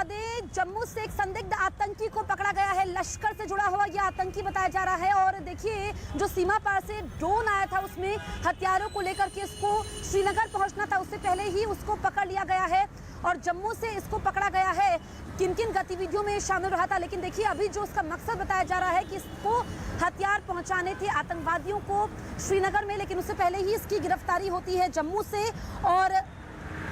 दें, जम्मू से एक संदिग्ध आतंकी को पकड़ा गया है। लश्कर से जुड़ा हुआ यह आतंकी बताया जा रहा है। और देखिए, जो सीमा पार से ड्रोन आया था उसमें हथियारों को लेकर के इसको श्रीनगर पहुंचना था, उससे पहले ही उसको पकड़ लिया गया है और जम्मू से इसको पकड़ा गया है। किन किन गतिविधियों में शामिल रहा था, लेकिन देखिए अभी जो उसका मकसद बताया जा रहा है कि इसको हथियार पहुंचाने थे आतंकवादियों को श्रीनगर में, लेकिन उससे पहले ही इसकी गिरफ्तारी होती है जम्मू से। और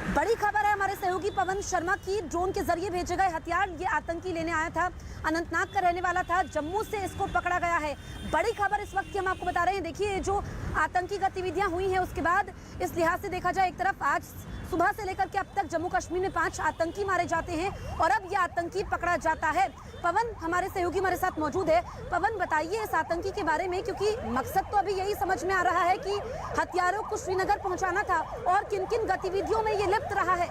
बड़ी खबर है हमारे सहयोगी पवन शर्मा की, ड्रोन के जरिए भेजे गए हथियार ये आतंकी लेने आया था, अनंतनाग का रहने वाला था, जम्मू से इसको पकड़ा गया है। बड़ी खबर इस वक्त की हम आपको बता रहे हैं। देखिए, जो आतंकी गतिविधियां हुई हैं उसके बाद इस लिहाज से देखा जाए, एक तरफ आज सुबह से लेकर के अब तक जम्मू कश्मीर में 5 आतंकी मारे जाते हैं और अब ये आतंकी पकड़ा जाता है। पवन, हमारे सहयोगी हमारे साथ मौजूद है। पवन, बताइए इस आतंकी के बारे में, क्योंकि मकसद तो अभी यही समझ में आ रहा है कि हथियारों को श्रीनगर पहुंचाना था, और किन किन गतिविधियों में ये लिप्त रहा है।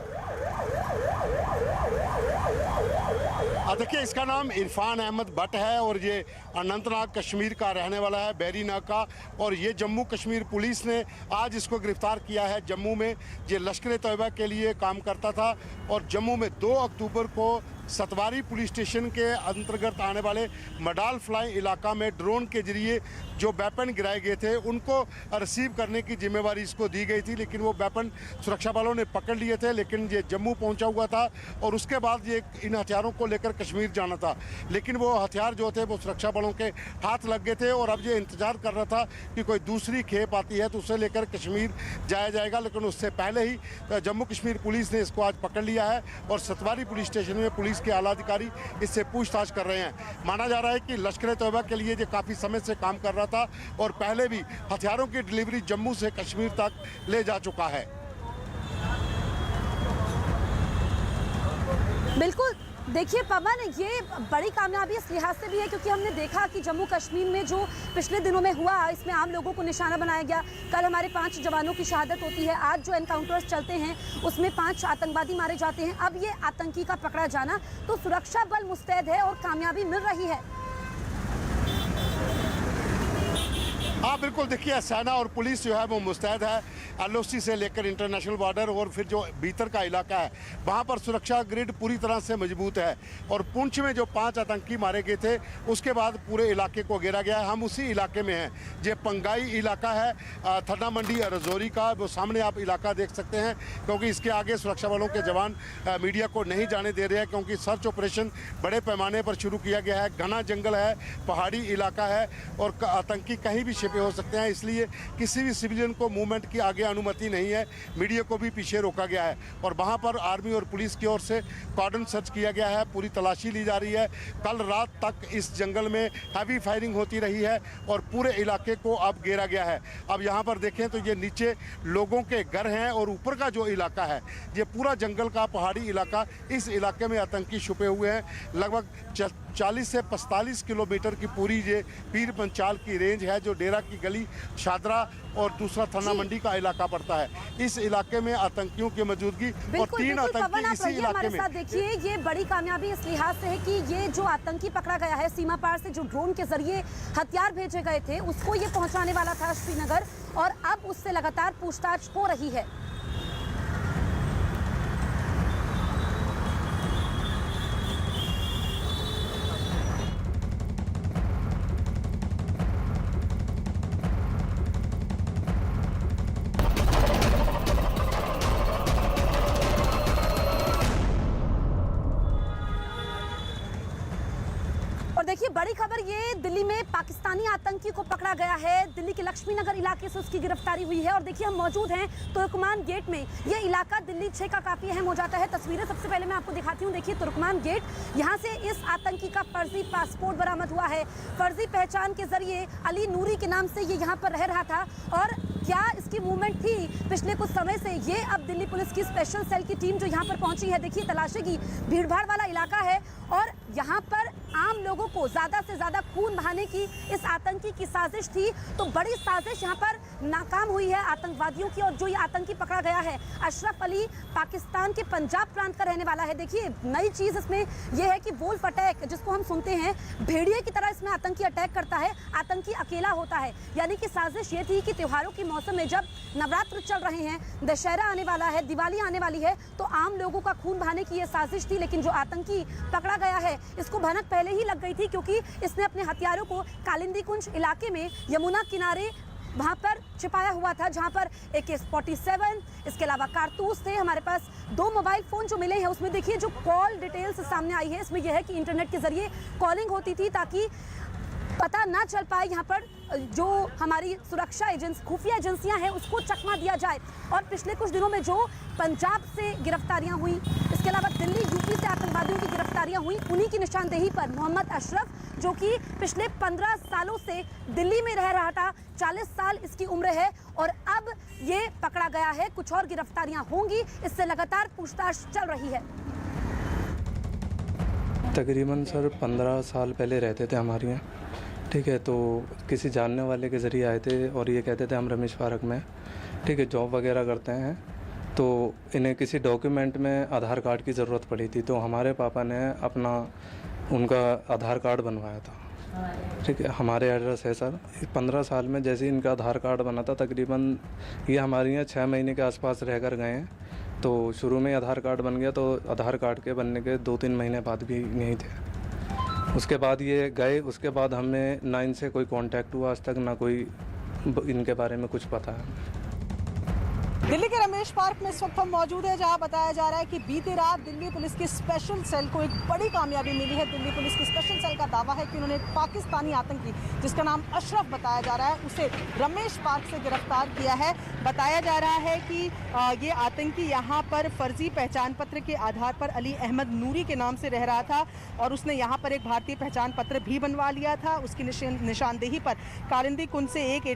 देखिए, इसका नाम इरफान अहमद भट्ट है और ये अनंतनाग कश्मीर का रहने वाला है, बैरीनाग का। और ये जम्मू कश्मीर पुलिस ने आज इसको गिरफ्तार किया है जम्मू में। ये लश्कर तैयबा के लिए काम करता था और जम्मू में 2 अक्टूबर को सतवारी पुलिस स्टेशन के अंतर्गत आने वाले मडाल फ्लाई इलाका में ड्रोन के जरिए जो वेपन गिराए गए थे उनको रिसीव करने की जिम्मेवारी इसको दी गई थी, लेकिन वो वेपन सुरक्षा बलों ने पकड़ लिए थे। लेकिन ये जम्मू पहुंचा हुआ था और उसके बाद ये इन हथियारों को लेकर कश्मीर जाना था, लेकिन वो हथियार जो थे वो सुरक्षा बलों के हाथ लग गए थे और अब ये इंतजार कर रहा था कि कोई दूसरी खेप आती है तो उसे लेकर कश्मीर जाया जाएगा। लेकिन उससे पहले ही जम्मू कश्मीर पुलिस ने इसको आज पकड़ लिया है और सतवारी पुलिस स्टेशन में पुलिस के आला अधिकारी इससे पूछताछ कर रहे हैं। माना जा रहा है कि लश्कर तैयबा के लिए ये काफ़ी समय से काम कर रहा था और पहले भी हथियारों की डिलीवरी जम्मू से कश्मीर तक ले जा चुका है। बिल्कुल, देखिए पवन, ये बड़ी कामयाबी इस लिहाज से भी है क्योंकि हमने देखा कि जम्मू कश्मीर में जो पिछले दिनों में हुआ, इसमें आम लोगों को निशाना बनाया गया। कल हमारे 5 जवानों की शहादत होती है, आज जो एनकाउंटर्स चलते हैं उसमें 5 आतंकवादी मारे जाते हैं। अब ये आतंकी का पकड़ा जाना, तो सुरक्षा बल मुस्तैद है और कामयाबी मिल रही है। हाँ बिल्कुल, देखिए सेना और पुलिस जो है वो मुस्तैद है। एलओसी से लेकर इंटरनेशनल बॉर्डर और फिर जो भीतर का इलाका है वहाँ पर सुरक्षा ग्रिड पूरी तरह से मजबूत है। और पुंछ में जो 5 आतंकी मारे गए थे उसके बाद पूरे इलाके को घेरा गया है। हम उसी इलाके में हैं, ये पंगाई इलाका है थन्ना मंडी रजौरी का। वो सामने आप इलाका देख सकते हैं, क्योंकि इसके आगे सुरक्षा बलों के जवान मीडिया को नहीं जाने दे रहे हैं, क्योंकि सर्च ऑपरेशन बड़े पैमाने पर शुरू किया गया है। घना जंगल है, पहाड़ी इलाका है और आतंकी कहीं भी छिपे हो सकते हैं, इसलिए किसी भी सिविलियन को मूवमेंट की आगे अनुमति नहीं है। मीडिया को भी पीछे रोका गया है और वहां पर आर्मी और पुलिस की ओर से कॉर्डन सर्च किया गया है, पूरी तलाशी ली जा रही है। कल रात तक इस जंगल में हैवी फायरिंग होती रही है और पूरे इलाके को अब घेरा गया है। अब यहाँ पर देखें तो ये नीचे लोगों के घर हैं और ऊपर का जो इलाका है ये पूरा जंगल का पहाड़ी इलाका, इस इलाके में आतंकी छुपे हुए हैं। लगभग 40 से 45 किलोमीटर की पूरी ये पीर पंचाल की रेंज है, जो डेरा की गली, शादरा और दूसरा थन्ना मंडी का इलाका पड़ता है। इस इलाके में आतंकियों की मौजूदगी और 3 आतंकी इसी इलाके में। देखिए, ये बड़ी कामयाबी इस लिहाज से है कि ये जो आतंकी पकड़ा गया है, सीमा पार से जो ड्रोन के जरिए हथियार भेजे गए थे उसको ये पहुंचाने वाला था श्रीनगर, और अब उससे लगातार पूछताछ हो रही है। और देखिए, बड़ी खबर ये दिल्ली में पाकिस्तानी आतंकी को पकड़ा गया है। दिल्ली के लक्ष्मी नगर इलाके से उसकी गिरफ्तारी हुई है। और देखिए, हम मौजूद हैं तुर्कमान गेट में। ये इलाका दिल्ली 6 का काफी अहम हो जाता है। तस्वीरें सबसे पहले मैं आपको दिखाती हूँ। देखिए, तुर्कमान गेट, यहाँ से इस आतंकी का फर्जी पासपोर्ट बरामद हुआ है। फर्जी पहचान के जरिए अली नूरी के नाम से ये यहाँ पर रह रहा था। और क्या इसकी मूवमेंट थी पिछले कुछ समय से, ये अब दिल्ली पुलिस की स्पेशल सेल की टीम जो यहाँ पर पहुंची है, देखिए तलाशी की, भीड़भाड़ वाला इलाका है और यहाँ पर आम लोगों को ज्यादा से ज्यादा खून बहाने की इस आतंकी की साजिश थी। तो बड़ी साजिश यहाँ पर नाकाम हुई है आतंकवादियों की। और जो ये आतंकी पकड़ा गया है अशरफ अली पाकिस्तान के पंजाब प्रांत का रहने वाला है। देखिए नई चीज इसमें यह है कि वोल्फ अटैक जिसको हम सुनते हैं, भेड़िए की तरह इसमें आतंकी अटैक करता है, आतंकी अकेला होता है। यानी कि साजिश ये थी कि त्योहारों के मौसम में जब नवरात्र चल रहे हैं, दशहरा आने वाला है, दिवाली आने वाली है, तो आम लोगों का खून बहाने की यह साजिश थी। लेकिन जो आतंकी पकड़ा गया है इसको भनक पहले ही लग गई थी, क्योंकि इसने अपने हथियारों को कालिंदी कुंज इलाके में यमुना किनारे वहां पर छिपाया हुआ था, जहां पर AK-47 इसके अलावा कारतूस थे। हमारे पास 2 मोबाइल फोन जो मिले हैं उसमें देखिए जो कॉल डिटेल्स सामने आई है इसमें यह है कि इंटरनेट के जरिए कॉलिंग होती थी ताकि पता ना चल पाए यहाँ पर जो हमारी सुरक्षा एजेंसी खुफिया एजेंसियां हैं उसको चकमा दिया जाए। और पिछले कुछ दिनों में जो पंजाब से गिरफ्तारियां हुई, इसके अलावा दिल्ली यूपी से आतंकवादियों की गिरफ्तारियां हुई, उन्हीं की निशानदेही पर मोहम्मद अशरफ जो कि पिछले 15 सालों से दिल्ली में रह रहा था, 40 साल इसकी उम्र है और अब ये पकड़ा गया है। कुछ और गिरफ्तारियां होंगी, इससे लगातार पूछताछ चल रही है। तकरीबन सर 15 साल पहले रहते थे हमारे यहाँ, ठीक है। तो किसी जानने वाले के ज़रिए आए थे और ये कहते थे हम रमेश पार्क में, ठीक है, जॉब वगैरह करते हैं। तो इन्हें किसी डॉक्यूमेंट में आधार कार्ड की ज़रूरत पड़ी थी, तो हमारे पापा ने उनका आधार कार्ड बनवाया था, ठीक है। हमारे एड्रेस है सर। 15 साल में जैसे ही इनका आधार कार्ड बना था, तकरीबन ये हमारे यहाँ 6 महीने के आसपास रह कर गए हैं। तो शुरू में आधार कार्ड बन गया, तो आधार कार्ड के बनने के 2-3 महीने बाद भी नहीं थे। उसके बाद ये गए, उसके बाद हमें ना इनसे कोई कांटेक्ट हुआ आज तक, ना कोई इनके बारे में कुछ पता है। दिल्ली के रमेश पार्क में इस वक्त हम मौजूद है, जहां बताया जा रहा है कि बीती रात दिल्ली पुलिस की स्पेशल सेल को एक बड़ी कामयाबी मिली है। दिल्ली पुलिस की स्पेशल सेल का दावा है कि उन्होंने एक पाकिस्तानी आतंकी जिसका नाम अशरफ बताया जा रहा है उसे रमेश पार्क से गिरफ्तार किया है। बताया जा रहा है कि ये आतंकी यहाँ पर फर्जी पहचान पत्र के आधार पर अली अहमद नूरी के नाम से रह रहा था और उसने यहाँ पर एक भारतीय पहचान पत्र भी बनवा लिया था। उसकी निशानदेही पर कालिंदी कुंज से एक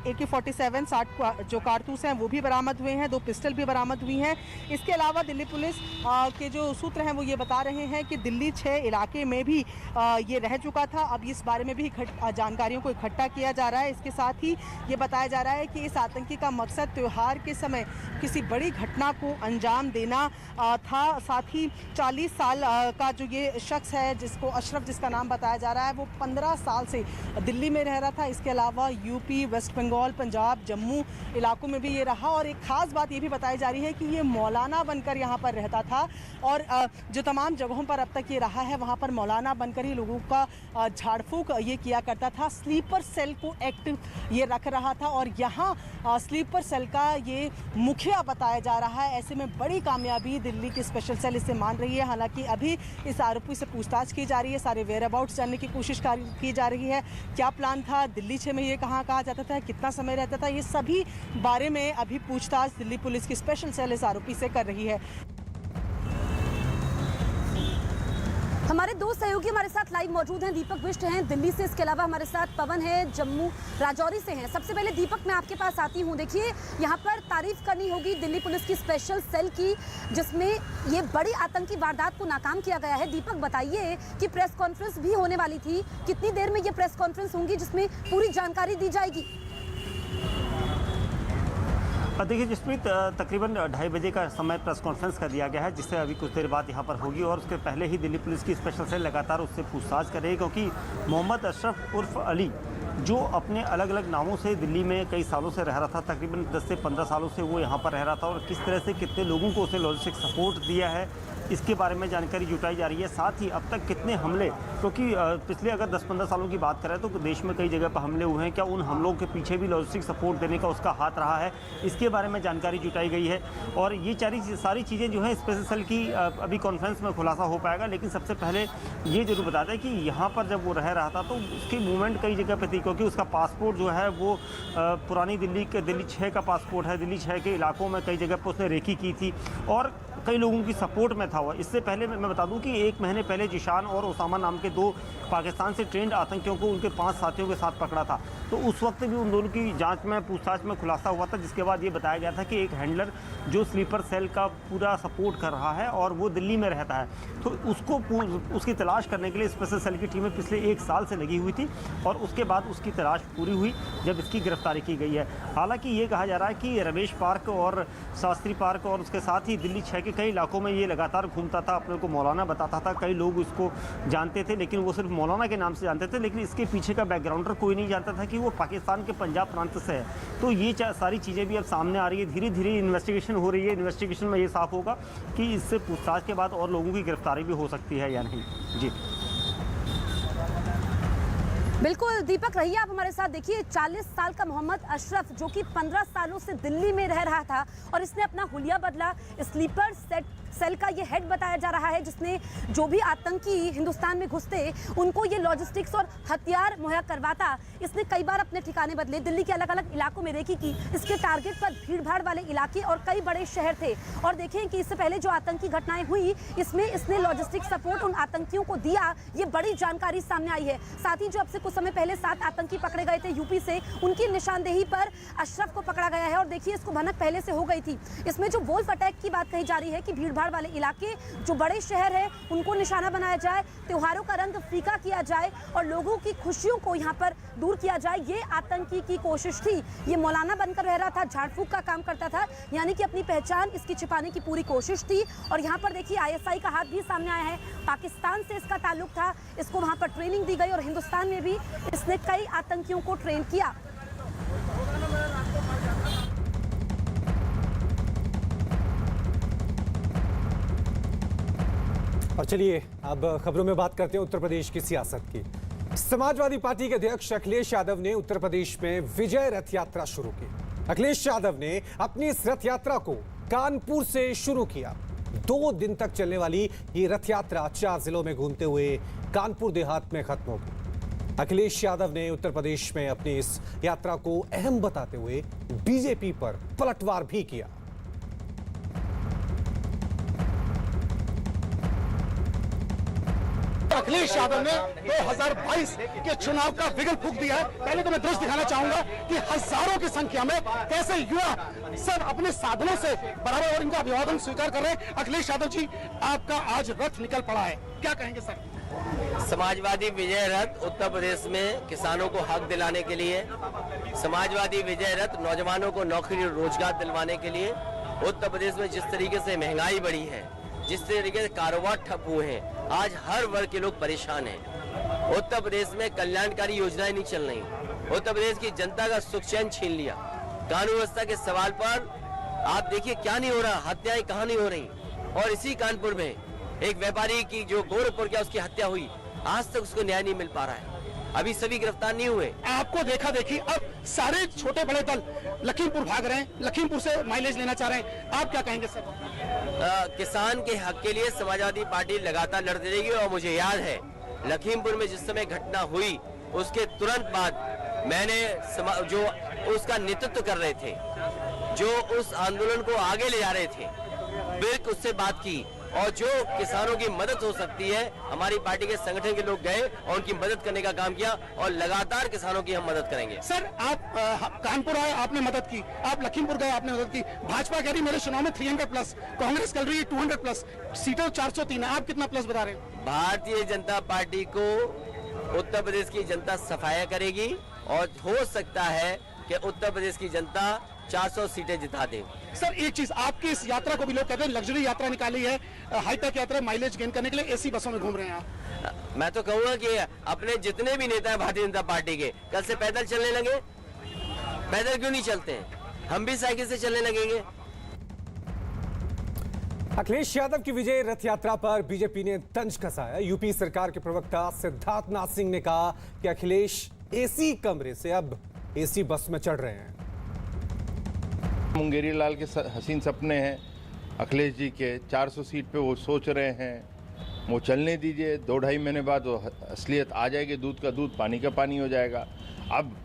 AK-47 60 जो कारतूस हैं वो भी बरामद हुए हैं, 2 पिस्टल भी बरामद हुई हैं। इसके अलावा दिल्ली पुलिस के जो सूत्र हैं वो ये बता रहे हैं कि दिल्ली 6 इलाके में भी ये रह चुका था। अब इस बारे में भी जानकारियों को इकट्ठा किया जा रहा है। इसके साथ ही ये बताया जा रहा है कि इस आतंकी का मकसद त्यौहार के समय किसी बड़ी घटना को अंजाम देना था। साथ ही 40 साल का जो ये शख्स है जिसको अशरफ जिसका नाम बताया जा रहा है वो 15 साल से दिल्ली में रह रहा था। इसके अलावा यूपी, वेस्ट बंगाल, पंजाब, जम्मू इलाकों में भी ये रहा। और एक खास बात ये भी बताई जा रही है कि ये मौलाना बनकर यहाँ पर रहता था और जो तमाम जगहों पर अब तक ये रहा है वहाँ पर मौलाना बनकर ही लोगों का झाड़ फूक ये किया करता था। स्लीपर सेल को एक्टिव ये रख रहा था और यहाँ स्लीपर सेल का ये मुखिया बताया जा रहा है। ऐसे में बड़ी कामयाबी दिल्ली की स्पेशल सेल इसे मान रही है। हालांकि अभी इस आरोपी से पूछताछ की जा रही है, सारे वेयर अबाउट्स जानने की कोशिश की जा रही है। क्या प्लान था, दिल्ली 6 में ये कहाँ जाता था, कितना समय रहता था, ये सभी बारे में अभी पूछताछ दिल्ली पुलिस की स्पेशल सेल इस आरोपी से कर रही है। हमारे 2 सहयोगी हमारे साथ लाइव मौजूद हैं। दीपक बिष्ट हैं दिल्ली से, इसके अलावा हमारे साथ पवन है जम्मू राजौरी से हैं। सबसे पहले दीपक मैं आपके पास आती हूं। देखिए यहाँ पर तारीफ करनी होगी दिल्ली पुलिस की स्पेशल सेल की जिसमें ये बड़ी आतंकी वारदात को नाकाम किया गया है। दीपक बताइए कि प्रेस कॉन्फ्रेंस भी होने वाली थी, कितनी देर में ये प्रेस कॉन्फ्रेंस होंगी जिसमें पूरी जानकारी दी जाएगी? देखिए जिसमें तकरीबन 2:30 बजे का समय प्रेस कॉन्फ्रेंस का दिया गया है, जिससे अभी कुछ देर बाद यहाँ पर होगी और उसके पहले ही दिल्ली पुलिस की स्पेशल सेल लगातार उससे पूछताछ कर रही है। क्योंकि मोहम्मद अशरफ उर्फ अली जो अपने अलग अलग नामों से दिल्ली में कई सालों से रह रहा था, तकरीबन 10 से 15 सालों से वो यहाँ पर रह रहा था और किस तरह से कितने लोगों को उसने लॉजिस्टिक सपोर्ट दिया है इसके बारे में जानकारी जुटाई जा रही है। साथ ही अब तक कितने हमले, क्योंकि पिछले अगर 10-15 सालों की बात करें तो देश में कई जगह पर हमले हुए हैं, क्या उन हमलों के पीछे भी लॉजिस्टिक सपोर्ट देने का उसका हाथ रहा है, इसके बारे में जानकारी जुटाई गई है। और ये सारी चीज़ें जो है स्पेशल सेल की अभी कॉन्फ्रेंस में खुलासा हो पाएगा। लेकिन सबसे पहले ये जरूर बता दें कि यहाँ पर जब वो रह रहा था तो उसकी मूवमेंट कई जगह पर थी, क्योंकि उसका पासपोर्ट जो है वो पुरानी दिल्ली 6 का पासपोर्ट है। दिल्ली 6 के इलाकों में कई जगह पर उसने रेकी की थी और कई लोगों की सपोर्ट में था रखा हुआ। इससे पहले मैं बता दूं कि 1 महीने पहले जिशान और ओसामा नाम के 2 पाकिस्तान से ट्रेंड आतंकियों को उनके 5 साथियों के साथ पकड़ा था। तो उस वक्त भी उन दोनों की जांच में पूछताछ में खुलासा हुआ था, जिसके बाद ये बताया गया था कि एक हैंडलर जो स्लीपर सेल का पूरा सपोर्ट कर रहा है और वो दिल्ली में रहता है, तो उसकी तलाश करने के लिए स्पेशल सेल की टीमें पिछले 1 साल से लगी हुई थी और उसके बाद उसकी तलाश पूरी हुई जब इसकी गिरफ्तारी की गई है। हालांकि ये कहा जा रहा है कि रमेश पार्क और शास्त्री पार्क और उसके साथ ही दिल्ली 6 के कई इलाकों में ये लगातार घूमता था, अपने को मौलाना बताता था। कई लोग इसको जानते थे, लेकिन वो सिर्फ मौलाना के नाम से जानते थे, लेकिन इसके पीछे का बैकग्राउंडर कोई नहीं जानता था कि वो पाकिस्तान के पंजाब प्रांत से है। तो ये सारी चीज़ें भी अब सामने आ रही है, धीरे धीरे इन्वेस्टिगेशन हो रही है। इन्वेस्टिगेशन में ये साफ होगा कि इससे पूछताछ के बाद और लोगों की गिरफ्तारी भी हो सकती है या नहीं। जी बिल्कुल दीपक, रहिए आप हमारे साथ। देखिए 40 साल का मोहम्मद अशरफ जो कि 15 सालों से दिल्ली में रह रहा था और इसने अपना हुलिया बदला। स्लीपर सेल का ये हेड बताया जा रहा है, जिसने जो भी आतंकी हिंदुस्तान में घुसते उनको ये लॉजिस्टिक्स और हथियार मुहैया करवाता। इसने कई बार अपने ठिकाने बदले, दिल्ली के अलग अलग इलाकों में रेकी की। इसके टारगेट पर भीड़ भाड़ वाले इलाके और कई बड़े शहर थे। और देखें कि इससे पहले जो आतंकी घटनाएं हुई, इसमें इसने लॉजिस्टिक सपोर्ट उन आतंकियों को दिया। ये बड़ी जानकारी सामने आई है। साथ ही जो अब से कुछ समय पहले 7 आतंकी पकड़े गए थे यूपी से, उनकी निशानदेही पर अशरफ को पकड़ा गया है। और देखिए इसको भनक पहले से हो गई थी। इसमें जो वोल्फ अटैक की बात कही जा रही है कि भीड़ भाड़ वाले इलाके जो बड़े शहर है उनको निशाना बनाया जाए, त्योहारों का रंग फीका किया जाए और लोगों की खुशियों को यहाँ पर दूर किया जाए, ये आतंकी की कोशिश थी। ये मौलाना बनकर रह रहा था, झाड़ फूक का काम करता था, यानी कि अपनी पहचान इसकी छिपाने की पूरी कोशिश थी। और यहाँ पर देखिए ISI का हाथ भी सामने आया है। पाकिस्तान से इसका ताल्लुक था, इसको वहाँ पर ट्रेनिंग दी गई और हिंदुस्तान में भी इसने कई आतंकियों को ट्रेन किया। और चलिए अब खबरों में बात करते हैं उत्तर प्रदेश की सियासत की। समाजवादी पार्टी के अध्यक्ष अखिलेश यादव ने उत्तर प्रदेश में विजय रथ यात्रा शुरू की। अखिलेश यादव ने अपनी इस रथ यात्रा को कानपुर से शुरू किया। 2 दिन तक चलने वाली ये रथ यात्रा 4 जिलों में घूमते हुए कानपुर देहात में खत्म होगी। अखिलेश यादव ने उत्तर प्रदेश में अपनी इस यात्रा को अहम बताते हुए बीजेपी पर पलटवार भी किया। अखिलेश यादव ने 2022 के चुनाव का विगल फूंक दिया है। पहले तो मैं दृश्य दिखाना चाहूंगा कि हजारों की संख्या में कैसे युवा सब अपने साधनों से बराबर और इनका अभिवादन स्वीकार कर रहे हैं। अखिलेश यादव जी, आपका आज रथ निकल पड़ा है, क्या कहेंगे सर? समाजवादी विजय रथ उत्तर प्रदेश में किसानों को हक दिलाने के लिए, समाजवादी विजय रथ नौजवानों को नौकरी और रोजगार दिलवाने के लिए, उत्तर प्रदेश में जिस तरीके से महंगाई बढ़ी है, जिस तरीके से कारोबार ठप हुए हैं, आज हर वर्ग के लोग परेशान हैं। उत्तर प्रदेश में कल्याणकारी योजनाएं नहीं चल रही। उत्तर प्रदेश की जनता का सुख चैन छीन लिया। कानून व्यवस्था के सवाल पर आप देखिए क्या नहीं हो रहा, हत्याएं कहाँ नहीं हो रही। और इसी कानपुर में एक व्यापारी की जो गोरखपुर क्या उसकी हत्या हुई, आज तक उसको न्याय नहीं मिल पा रहा है। अभी सभी गिरफ्तार नहीं हुए। आपको देखा देखी अब सारे छोटे बड़े दल लखीमपुर भाग रहे हैं, लखीमपुर से माइलेज लेना चाह रहे हैं, आप क्या कहेंगे सर? किसान के हक के लिए समाजवादी पार्टी लगातार लड़ती रहेगी। और मुझे याद है लखीमपुर में जिस समय घटना हुई उसके तुरंत बाद मैंने जो उसका नेतृत्व कर रहे थे, जो उस आंदोलन को आगे ले जा रहे थे, बिल्कुल उससे बात की और जो किसानों की मदद हो सकती है, हमारी पार्टी के संगठन के लोग गए और उनकी मदद करने का काम किया और लगातार किसानों की हम मदद करेंगे। सर, आप कानपुर आए, आपने मदद की, आप लखीमपुर गए, आपने मदद की। भाजपा कह रही मेरे चुनाव में 300+, कांग्रेस कह रही है 200+, सीटें 403 है, आप कितना प्लस बता रहे हैं? भारतीय जनता पार्टी को उत्तर प्रदेश की जनता सफाया करेगी और हो सकता है कि उत्तर प्रदेश की जनता 400 सीटें जिता दे। सर, एक चीज, आपकी इस यात्रा को भी लोग कहते हैं लग्जरी यात्रा निकाली है, हाईटेक यात्रा, माइलेज गेन करने के लिए एसी बसों में घूम रहे हैं आप। मैं तो कहूँगा कि अपने जितने भी नेता हैं भारतीय जनता पार्टी के, कल से पैदल चलने लगे। पैदल क्यों नहीं चलते हैं? हम भी साइकिल से चलने लगेंगे। अखिलेश यादव की विजय रथ यात्रा पर बीजेपी ने तंज कसा है। यूपी सरकार के प्रवक्ता सिद्धार्थ नाथ सिंह ने कहा कि अखिलेश एसी कमरे से अब एसी बस में चढ़ रहे हैं। मुंगेरी लाल के हसीन सपने हैं अखिलेश जी के, 400 सीट पे वो सोच रहे हैं। वो चलने दीजिए, 2-2.5 महीने बाद वो असलियत आ जाएगी, दूध का दूध पानी का पानी हो जाएगा। अब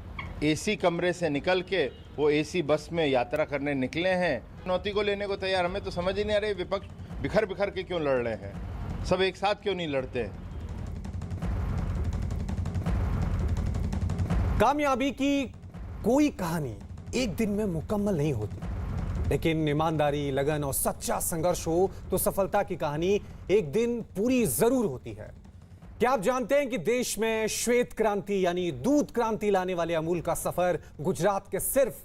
एसी कमरे से निकल के वो एसी बस में यात्रा करने निकले हैं, चुनौती को लेने को तैयार। हमें तो समझ ही नहीं आ रही विपक्ष बिखर बिखर के क्यों लड़ रहे हैं? सब एक साथ क्यों नहीं लड़ते हैं? कामयाबी की कोई कहानी एक दिन में मुकम्मल नहीं होती, लेकिन ईमानदारी, लगन और सच्चा संघर्ष हो तो सफलता की कहानी एक दिन पूरी जरूर होती है। क्या आप जानते हैं कि देश में श्वेत क्रांति यानी दूध क्रांति लाने वाले अमूल का सफर गुजरात के सिर्फ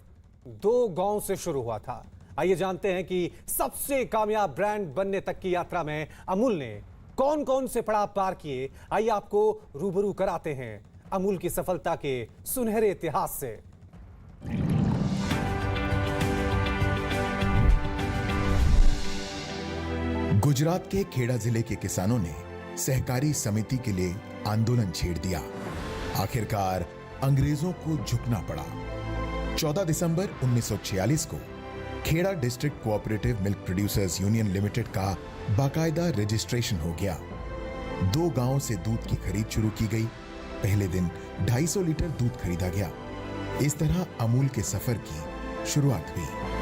2 गांव से शुरू हुआ था? आइए जानते हैं कि सबसे कामयाब ब्रांड बनने तक की यात्रा में अमूल ने कौन कौन से पड़ाव पार किए। आइए आपको रूबरू कराते हैं अमूल की सफलता के सुनहरे इतिहास से। गुजरात के खेड़ा जिले के किसानों ने सहकारी समिति के लिए आंदोलन छेड़ दिया। आखिरकार अंग्रेजों को झुकना पड़ा। 14 दिसंबर 1946 को Kheda district cooperative milk producers union limited का बाकायदा रजिस्ट्रेशन हो गया। 2 गांवों से दूध की खरीद शुरू की गई। पहले दिन 250 लीटर दूध खरीदा गया। इस तरह अमूल के सफर की शुरुआत हुई।